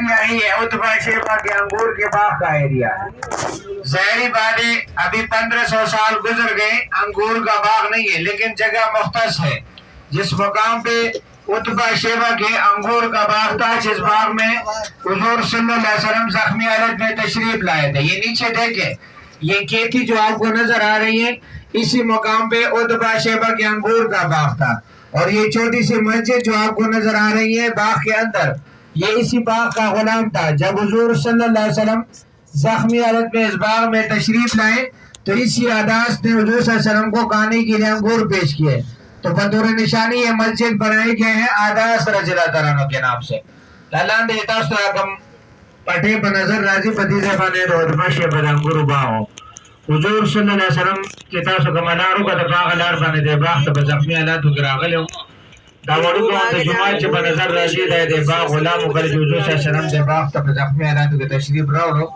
Area ہی ہے اتبا شیبہ کے انگور کے باغ کا ایریا ہے. ظاہری بات ہے ابھی 1500 سال گزر گئے انگور کا باغ نہیں ہے لیکن جگہ مختص ہے. جس مقام پہ اتبا شیبہ کے انگور کا باغ تھا جس باغ میں حضور صلی اللہ علیہ وسلم زخمی حالت میں تشریف لائے تھے. یہ نیچے دیکھیں یہ کھیتی جو آپ کو نظر آ رہی ہے اسی مقام پہ اتبا شیبہ کے انگور کا باغ تھا. اور یہ چھوٹی سی مسجد جو آپ کو نظر آ رہی ہے باغ کے اندر یہ اسی باغ کا غلام تھا. جب حضور صلی اللہ علیہ وسلم زخمی حالت میں اس باغ میں تشریف لائے تو اسی عادات نے حضور صلی اللہ علیہ وسلم کو کھانے کے لیے انگور پیش کیے. تو بطور نشانی یہ مسجد بنائی گئے ہیں عادات رضی اللہ تعالیٰ عنہ کے نام سے. اللہ نے تاسو رقم پٹھے پر نظر راضی پتیزے خانے اتبا شیبہ دا انگور باغ حضور صلی اللہ علیہ وسلم چې تاسو کوم لارو کا د باغ لار باندې د باغ ته زخمی حالاتو کې راغلی وو دا وړوکی د جومات چې په نظر راځي د باغ غلام وکړي چې حضور صلی الله علیه وسلم د باغ ته په زخمی حالاتو کې تشریف راوړو